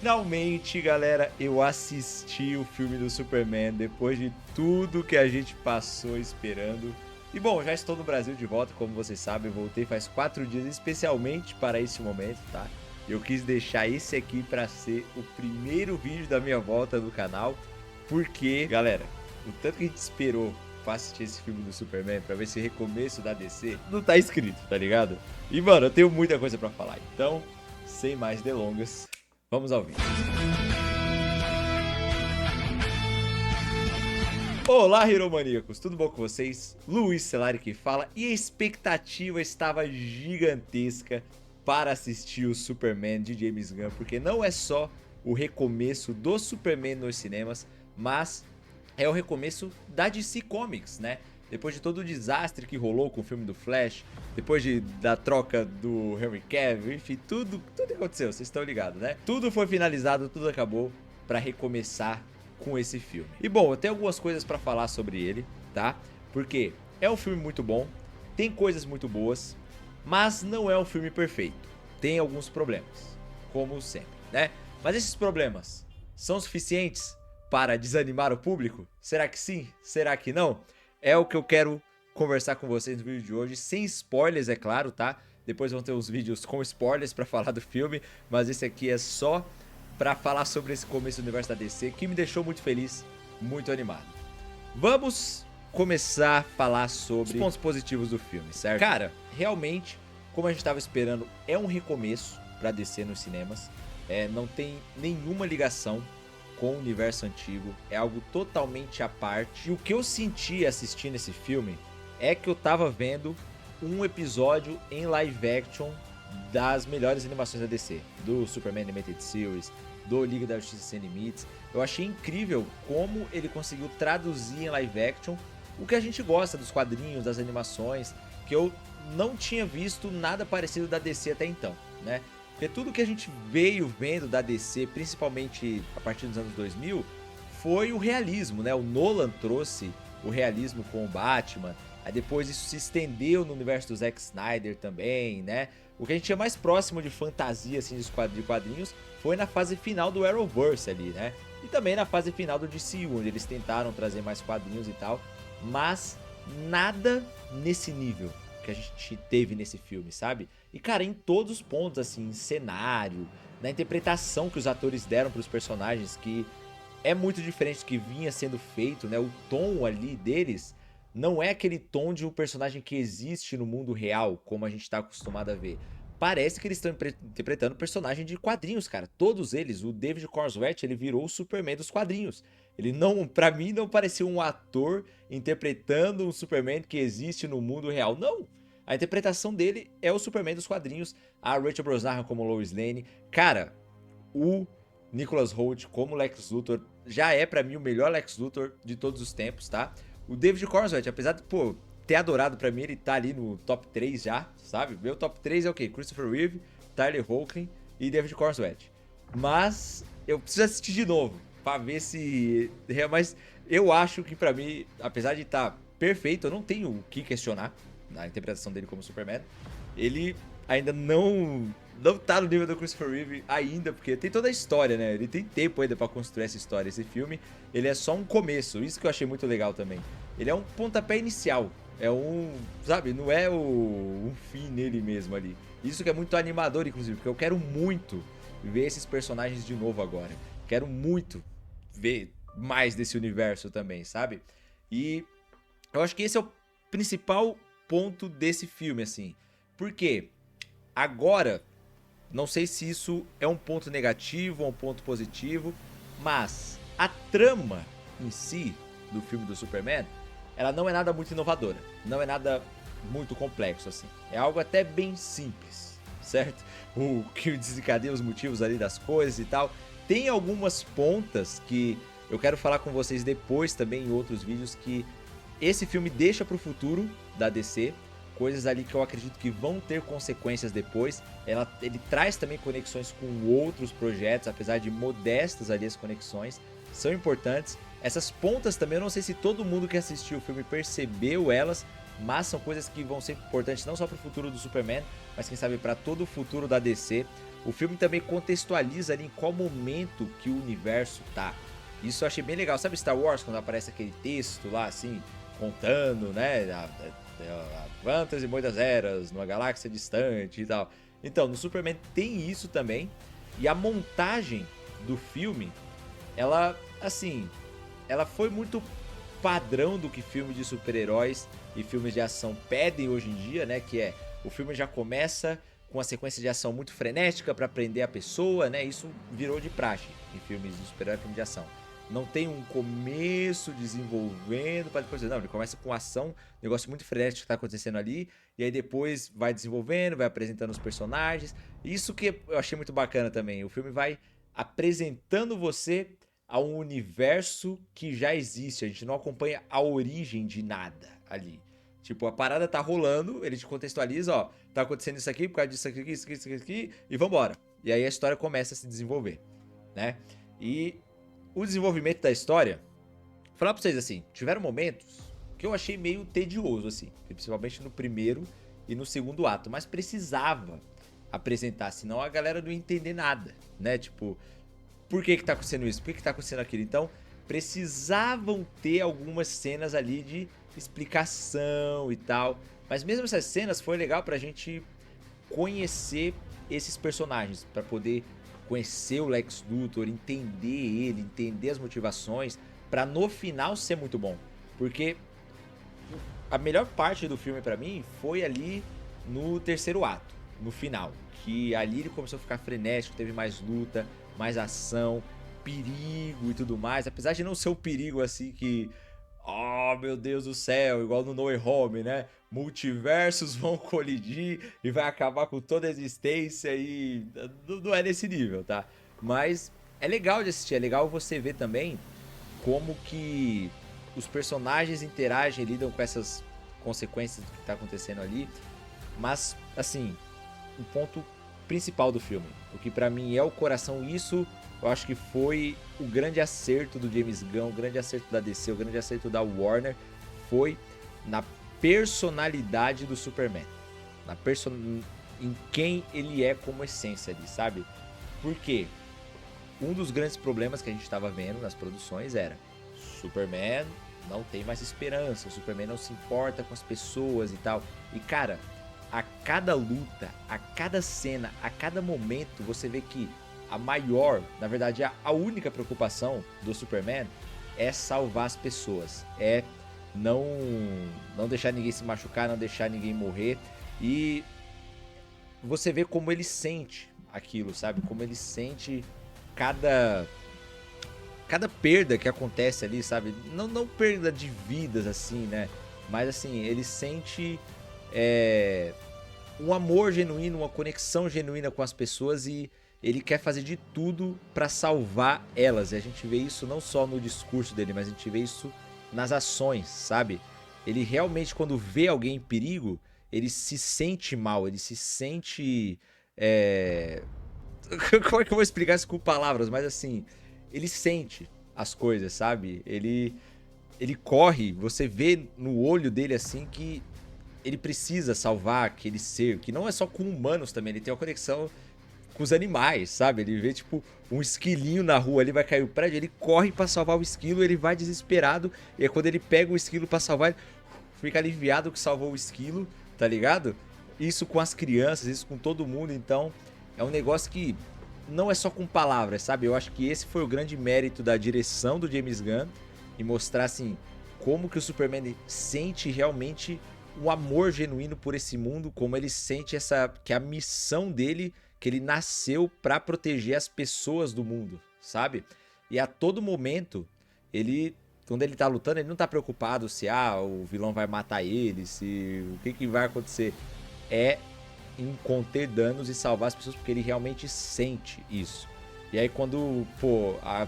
Finalmente, galera, eu assisti o filme do Superman depois de tudo que a gente passou esperando. E bom, já estou no Brasil de volta, como vocês sabem, eu voltei faz 4 dias especialmente para esse momento, tá? Eu quis deixar esse aqui para ser o primeiro vídeo da minha volta no canal, porque, galera, o tanto que a gente esperou pra assistir esse filme do Superman, pra ver esse recomeço da DC, não tá escrito, tá ligado? E, mano, eu tenho muita coisa pra falar, então, sem mais delongas, vamos ao vídeo. Olá, Heromaníacos, tudo bom com vocês? Luiz Celari que fala, e a expectativa estava gigantesca para assistir o Superman de James Gunn, porque não é só o recomeço do Superman nos cinemas, mas é o recomeço da DC Comics, né? Depois de todo o desastre que rolou com o filme do Flash, depois da troca do Henry Cavill, enfim, tudo aconteceu, vocês estão ligados, né? Tudo foi finalizado, tudo acabou para recomeçar com esse filme. E bom, eu tenho algumas coisas para falar sobre ele, tá? Porque é um filme muito bom, tem coisas muito boas, mas não é um filme perfeito. Tem alguns problemas, como sempre, né? Mas esses problemas são suficientes para desanimar o público? Será que sim? Será que não? É o que eu quero conversar com vocês no vídeo de hoje, sem spoilers, é claro, tá? Depois vão ter os vídeos com spoilers para falar do filme, mas esse aqui é só para falar sobre esse começo do universo da DC, que me deixou muito feliz, muito animado. Vamos começar a falar sobre os pontos positivos do filme, certo? Cara, realmente, como a gente estava esperando, é um recomeço para DC nos cinemas. Não tem nenhuma ligação com o universo antigo, é algo totalmente à parte. E o que eu senti assistindo esse filme é que eu tava vendo um episódio em live action das melhores animações da DC, do Superman Animated Series, do Liga da Justiça Sem Limites. Eu achei incrível como ele conseguiu traduzir em live action o que a gente gosta dos quadrinhos, das animações, que eu não tinha visto nada parecido da DC até então, né? Porque tudo que a gente veio vendo da DC, principalmente a partir dos anos 2000, foi o realismo, né? O Nolan trouxe o realismo com o Batman, aí depois isso se estendeu no universo do Zack Snyder também, né? O que a gente tinha mais próximo de fantasia, assim, de quadrinhos, foi na fase final do Arrowverse ali, né? E também na fase final do DCU, onde eles tentaram trazer mais quadrinhos e tal, mas nada nesse nível que a gente teve nesse filme, sabe? E cara, em todos os pontos, assim, em cenário, na interpretação que os atores deram para os personagens, que é muito diferente do que vinha sendo feito, né? O tom ali deles não é aquele tom de um personagem que existe no mundo real, como a gente tá acostumado a ver. Parece que eles estão interpretando personagem de quadrinhos, cara. Todos eles. O David Cornswet, ele virou o Superman dos quadrinhos. Ele não, pra mim, não parecia um ator interpretando um Superman que existe no mundo real. Não! A interpretação dele é o Superman dos quadrinhos. A Rachel Brosnahan como Lois Lane. Cara, o Nicholas Hoult como Lex Luthor já é pra mim o melhor Lex Luthor de todos os tempos, tá? O David Cornswet, apesar de, pô, ter adorado pra mim, ele tá ali no top 3 já, sabe? Meu top 3 é o quê? Christopher Reeve, Tyler Hoechlin e David Cornswet. Mas eu preciso assistir de novo pra ver se... Mas eu acho que pra mim, apesar de estar perfeito, eu não tenho o que questionar na interpretação dele como Superman. Ele ainda não tá no nível do Christopher Reeve ainda, porque tem toda a história, né? Ele tem tempo ainda pra construir essa história. Esse filme, ele é só um começo. Isso que eu achei muito legal também. Ele é um pontapé inicial. É um, sabe, não é um fim nele mesmo ali. Isso que é muito animador, inclusive, porque eu quero muito ver esses personagens de novo agora. Quero muito ver mais desse universo também, sabe? E eu acho que esse é o principal ponto desse filme, assim. Porque agora, não sei se isso é um ponto negativo ou um ponto positivo, mas a trama em si do filme do Superman, ela não é nada muito inovadora, não é nada muito complexo assim. É algo até bem simples, certo? O que desencadeia os motivos ali das coisas e tal. Tem algumas pontas que eu quero falar com vocês depois também em outros vídeos que esse filme deixa pro futuro da DC. Coisas ali que eu acredito que vão ter consequências depois. Ele traz também conexões com outros projetos, apesar de modestas ali as conexões, são importantes. Essas pontas também, eu não sei se todo mundo que assistiu o filme percebeu elas, mas são coisas que vão ser importantes não só para o futuro do Superman, mas quem sabe para todo o futuro da DC. o filme também contextualiza ali em qual momento que o universo tá. Isso eu achei bem legal. Sabe Star Wars, quando aparece aquele texto lá, assim, contando, né, quantas e muitas eras numa galáxia distante e tal. Então, no Superman tem isso também. E a montagem do filme, ela, assim, ela foi muito padrão do que filmes de super-heróis e filmes de ação pedem hoje em dia, né? Que é, o filme já começa com uma sequência de ação muito frenética pra prender a pessoa, né? Isso virou de praxe em filmes de super-herói e filmes de ação. Não tem um começo desenvolvendo para depois... Não, ele começa com ação, um negócio muito frenético que tá acontecendo ali, e aí depois vai desenvolvendo, vai apresentando os personagens. Isso que eu achei muito bacana também. O filme vai apresentando você a um universo que já existe. A gente não acompanha a origem de nada ali. Tipo, a parada tá rolando, ele te contextualiza, ó, tá acontecendo isso aqui por causa disso aqui, isso aqui, isso aqui, e vambora. E aí a história começa a se desenvolver, né? E o desenvolvimento da história, vou falar pra vocês assim, tiveram momentos que eu achei meio tedioso, assim, principalmente no primeiro e no segundo ato, mas precisava apresentar, senão a galera não ia entender nada, né? Tipo, por que tá acontecendo isso? Por que tá acontecendo aquilo? Então, precisavam ter algumas cenas ali de explicação e tal. Mas mesmo essas cenas foi legal pra gente conhecer esses personagens, pra poder conhecer o Lex Luthor, entender ele, entender as motivações, pra no final ser muito bom. Porque a melhor parte do filme pra mim foi ali no terceiro ato, no final, que ali ele começou a ficar frenético, teve mais luta, mais ação, perigo e tudo mais, apesar de não ser um perigo assim que, oh meu Deus do céu, igual no No Way Home, né? Multiversos vão colidir e vai acabar com toda a existência e não é nesse nível, tá? Mas é legal de assistir, é legal você ver também como que os personagens interagem, lidam com essas consequências do que tá acontecendo ali. Mas, assim, o ponto principal do filme, o que pra mim é o coração, isso eu acho que foi o grande acerto do James Gunn, o grande acerto da DC, o grande acerto da Warner, foi na personalidade do Superman, em quem ele é como essência ali, sabe? Porque um dos grandes problemas que a gente estava vendo nas produções era Superman não tem mais esperança, o Superman não se importa com as pessoas e tal. E cara, a cada luta, a cada cena, a cada momento, você vê que a maior, na verdade a única preocupação do Superman é salvar as pessoas, é não deixar ninguém se machucar, não deixar ninguém morrer. E você vê como ele sente aquilo, sabe? Como ele sente cada perda que acontece ali, sabe? Não perda de vidas assim, né? Mas assim, ele sente um amor genuíno, uma conexão genuína com as pessoas e ele quer fazer de tudo pra salvar elas. E a gente vê isso não só no discurso dele, mas a gente vê isso nas ações, sabe? Ele realmente, quando vê alguém em perigo, ele se sente mal, ele se sente... Como é que eu vou explicar isso com palavras? Mas assim, ele sente as coisas, sabe? Ele corre, você vê no olho dele assim que ele precisa salvar aquele ser, que não é só com humanos também, ele tem uma conexão com os animais, sabe? Ele vê, tipo, um esquilinho na rua, ele vai cair o prédio, ele corre pra salvar o esquilo, ele vai desesperado, e aí quando ele pega o esquilo pra salvar, ele fica aliviado que salvou o esquilo, tá ligado? Isso com as crianças, isso com todo mundo, então é um negócio que não é só com palavras, sabe? Eu acho que esse foi o grande mérito da direção do James Gunn, e mostrar, assim, como que o Superman sente realmente um amor genuíno por esse mundo, como ele sente que a missão dele, que ele nasceu pra proteger as pessoas do mundo, sabe? E a todo momento, quando ele tá lutando, ele não tá preocupado se o vilão vai matar ele, se o que vai acontecer. É em conter danos e salvar as pessoas, porque ele realmente sente isso. E aí quando,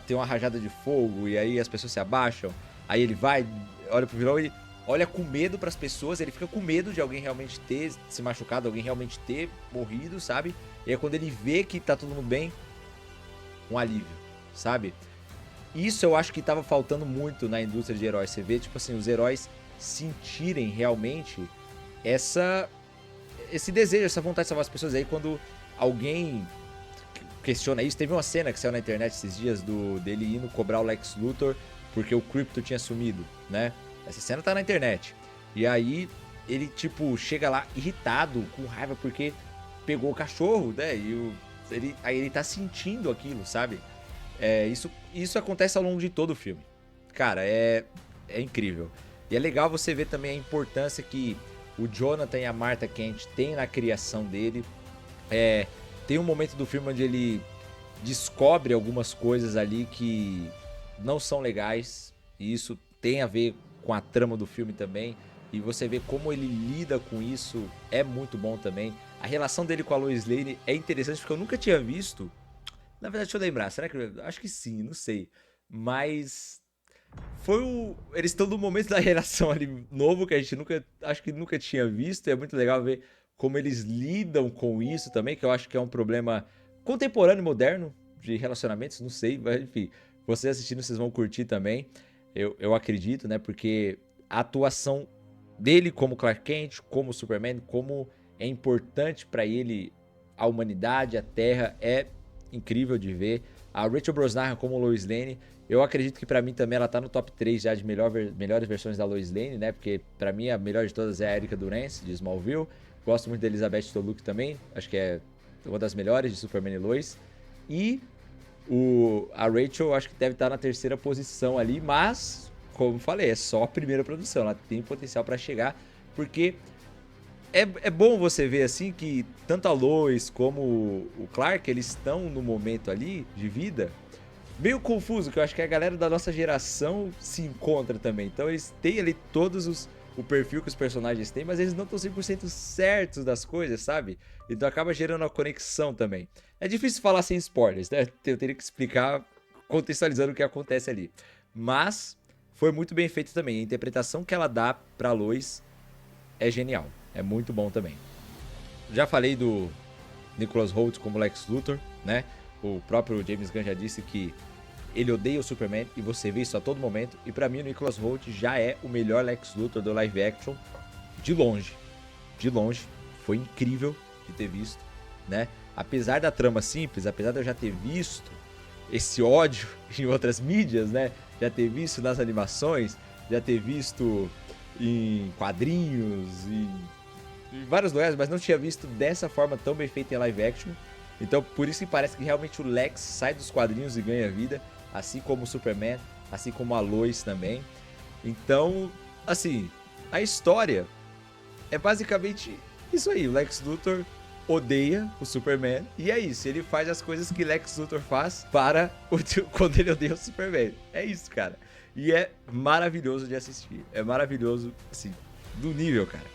tem uma rajada de fogo e aí as pessoas se abaixam, aí ele vai, olha pro vilão e olha com medo pras pessoas, ele fica com medo de alguém realmente ter se machucado, alguém realmente ter morrido, sabe? E aí quando ele vê que tá todo mundo bem, um alívio, sabe? Isso eu acho que tava faltando muito na indústria de heróis. Você vê, tipo assim, os heróis sentirem realmente esse desejo, essa vontade de salvar as pessoas. Aí quando alguém questiona isso. Teve uma cena que saiu na internet esses dias dele indo cobrar o Lex Luthor porque o Krypto tinha sumido, né? Essa cena tá na internet. E aí ele, tipo, chega lá irritado, com raiva, porque pegou o cachorro, né? Aí ele tá sentindo aquilo, sabe? Isso acontece ao longo de todo o filme. Cara, é incrível. E é legal você ver também a importância que o Jonathan e a Martha Kent têm na criação dele. Tem um momento do filme onde ele descobre algumas coisas ali que não são legais. E isso tem a ver com a trama do filme também. E você vê como ele lida com isso, é muito bom também. A relação dele com a Lois Lane é interessante porque eu nunca tinha visto. Na verdade, deixa eu lembrar, será que... Acho que sim, não sei. Mas eles estão num momento da relação ali novo que a gente acho que nunca tinha visto. E é muito legal ver como eles lidam com isso também, que eu acho que é um problema contemporâneo e moderno de relacionamentos, não sei, mas enfim, vocês assistindo vocês vão curtir também, eu acredito, né, porque a atuação dele como Clark Kent, como Superman, como é importante pra ele a humanidade, a Terra, é incrível de ver. A Rachel Brosnahan como Lois Lane, eu acredito que pra mim também ela tá no top 3 já de melhores versões da Lois Lane, né? Porque pra mim a melhor de todas é a Erica Durance, de Smallville. Gosto muito da Elizabeth Toluc também, acho que é uma das melhores de Superman e Lois. E a Rachel acho que deve estar na terceira posição ali, mas, como falei, é só a primeira produção, ela tem potencial pra chegar, porque é bom você ver assim que tanto a Lois como o Clark, eles estão no momento ali de vida meio confuso, que eu acho que a galera da nossa geração se encontra também. Então eles têm ali o perfil que os personagens têm, mas eles não estão 100% certos das coisas, sabe? Então acaba gerando uma conexão também. É difícil falar sem spoilers, né? Eu teria que explicar contextualizando o que acontece ali. Mas foi muito bem feito também. A interpretação que ela dá pra Lois é genial. É muito bom também. Já falei do Nicholas Hoult como Lex Luthor, né? O próprio James Gunn já disse que ele odeia o Superman e você vê isso a todo momento. E pra mim o Nicholas Hoult já é o melhor Lex Luthor do live action de longe. De longe. Foi incrível de ter visto, né? Apesar da trama simples, apesar de eu já ter visto esse ódio em outras mídias, né? Já ter visto nas animações, já ter visto em quadrinhos, em vários lugares, mas não tinha visto dessa forma tão bem feita em live action. Então por isso que parece que realmente o Lex sai dos quadrinhos e ganha vida, assim como o Superman, assim como a Lois também. Então, assim, a história é basicamente isso aí. O Lex Luthor odeia o Superman e é isso. Ele faz as coisas que Lex Luthor faz quando ele odeia o Superman. É isso, cara. E é maravilhoso de assistir. É maravilhoso, assim, do nível, cara,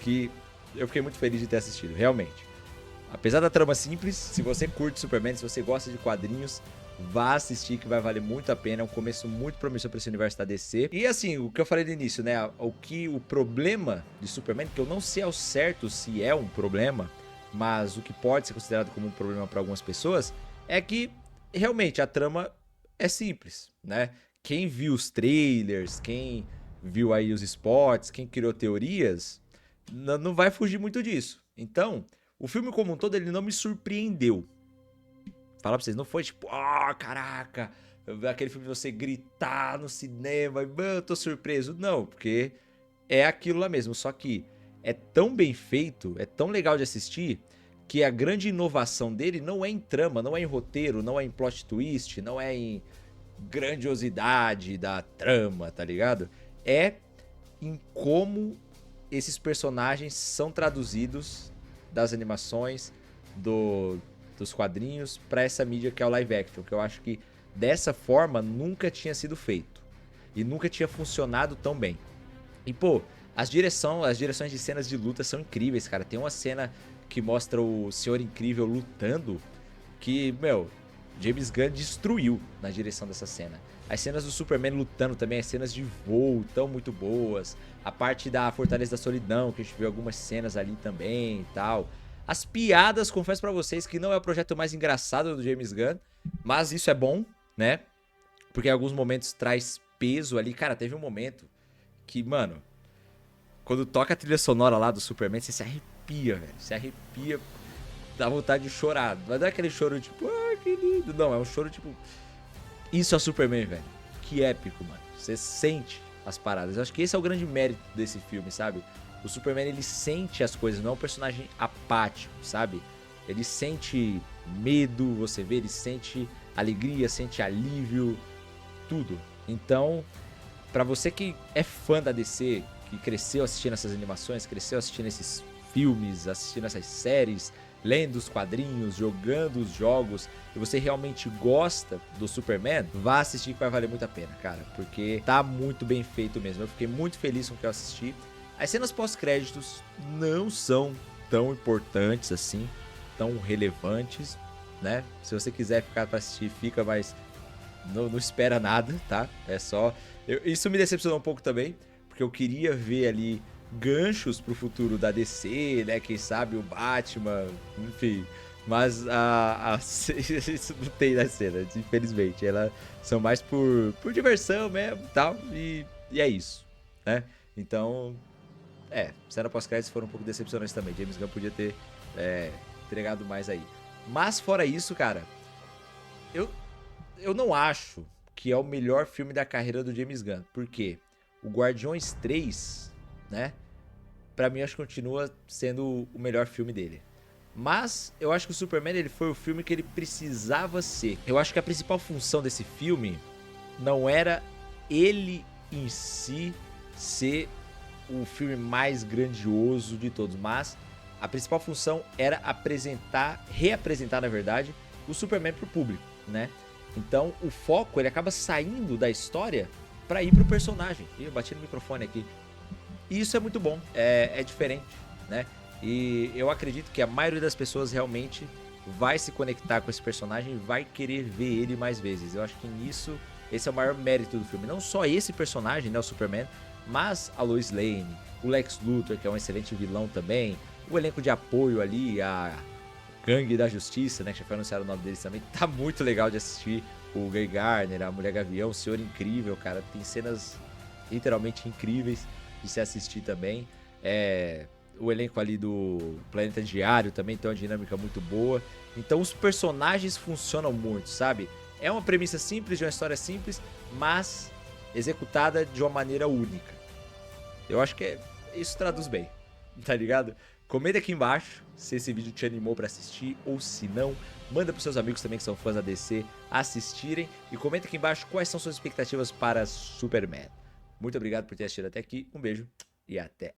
que eu fiquei muito feliz de ter assistido, realmente. Apesar da trama simples, se você curte Superman, se você gosta de quadrinhos, vá assistir que vai valer muito a pena. É um começo muito promissor para esse universo da DC. E assim, o que eu falei no início, né? O problema de Superman, que eu não sei ao certo se é um problema, mas o que pode ser considerado como um problema para algumas pessoas, é que realmente a trama é simples, né? Quem viu os trailers, quem viu aí os spots, quem criou teorias, não vai fugir muito disso. Então, o filme como um todo, ele não me surpreendeu. Falar pra vocês, não foi tipo, caraca, aquele filme de você gritar no cinema e, mano, eu tô surpreso. Não, porque é aquilo lá mesmo, só que é tão bem feito, é tão legal de assistir, que a grande inovação dele não é em trama, não é em roteiro, não é em plot twist, não é em grandiosidade da trama, tá ligado? É em como esses personagens são traduzidos das animações, dos quadrinhos para essa mídia que é o live action, que eu acho que dessa forma nunca tinha sido feito e nunca tinha funcionado tão bem. E pô, as direções de cenas de luta são incríveis, cara. Tem uma cena que mostra o Senhor Incrível lutando que, meu, James Gunn destruiu na direção dessa cena. As cenas do Superman lutando também, as cenas de voo estão muito boas. A parte da Fortaleza da Solidão, que a gente viu algumas cenas ali também e tal. As piadas, confesso pra vocês que não é o projeto mais engraçado do James Gunn, mas isso é bom, né? Porque em alguns momentos traz peso ali. Cara, teve um momento que, mano, quando toca a trilha sonora lá do Superman, você se arrepia, velho. Se arrepia, dá vontade de chorar. Mas não é aquele choro tipo, que lindo. Não, é um choro tipo... Isso é o Superman, velho. Que épico, mano. Você sente as paradas. Eu acho que esse é o grande mérito desse filme, sabe? O Superman, ele sente as coisas, não é um personagem apático, sabe? Ele sente medo, você vê, ele sente alegria, sente alívio, tudo. Então, pra você que é fã da DC, que cresceu assistindo essas animações, cresceu assistindo esses filmes, assistindo essas séries, lendo os quadrinhos, jogando os jogos, e você realmente gosta do Superman, vá assistir que vai valer muito a pena, cara, porque tá muito bem feito mesmo. Eu fiquei muito feliz com o que eu assisti. As cenas pós-créditos não são tão importantes assim, tão relevantes, né? Se você quiser ficar pra assistir, fica, mas não espera nada, tá? É só... Isso me decepcionou um pouco também, porque eu queria ver ali ganchos pro futuro da DC, né? Quem sabe o Batman, enfim. Mas isso não tem nas cenas, infelizmente. Elas são mais por diversão mesmo, tal, e é isso, né? Então, cena pós-créditos foram um pouco decepcionantes também. James Gunn podia ter entregado mais aí. Mas fora isso, cara, eu não acho que é o melhor filme da carreira do James Gunn. Por quê? O Guardiões 3, né? Pra mim, acho que continua sendo o melhor filme dele. Mas eu acho que o Superman, ele foi o filme que ele precisava ser. Eu acho que a principal função desse filme não era ele em si ser o filme mais grandioso de todos, mas a principal função era reapresentar, na verdade, o Superman pro público, né? Então, o foco, ele acaba saindo da história pra ir pro personagem. Ih, eu bati no microfone aqui. E isso é muito bom, é diferente, né? E eu acredito que a maioria das pessoas realmente vai se conectar com esse personagem e vai querer ver ele mais vezes. Eu acho que nisso, esse é o maior mérito do filme. Não só esse personagem, né, o Superman, mas a Lois Lane, o Lex Luthor, que é um excelente vilão também, o elenco de apoio ali, a Gangue da Justiça, né, que já foi anunciado o nome deles também, tá muito legal de assistir. O Guy Gardner, a Mulher Gavião, o Senhor Incrível, cara, tem cenas literalmente incríveis de se assistir também. O elenco ali do Planeta Diário também tem uma dinâmica muito boa. Então os personagens funcionam muito, sabe? É uma premissa simples, de uma história simples, mas executada de uma maneira única. Eu acho que isso traduz bem, tá ligado? Comenta aqui embaixo se esse vídeo te animou pra assistir, ou se não, manda pros seus amigos também que são fãs da DC assistirem. E comenta aqui embaixo quais são suas expectativas para Superman. Muito obrigado por ter assistido até aqui, um beijo e até!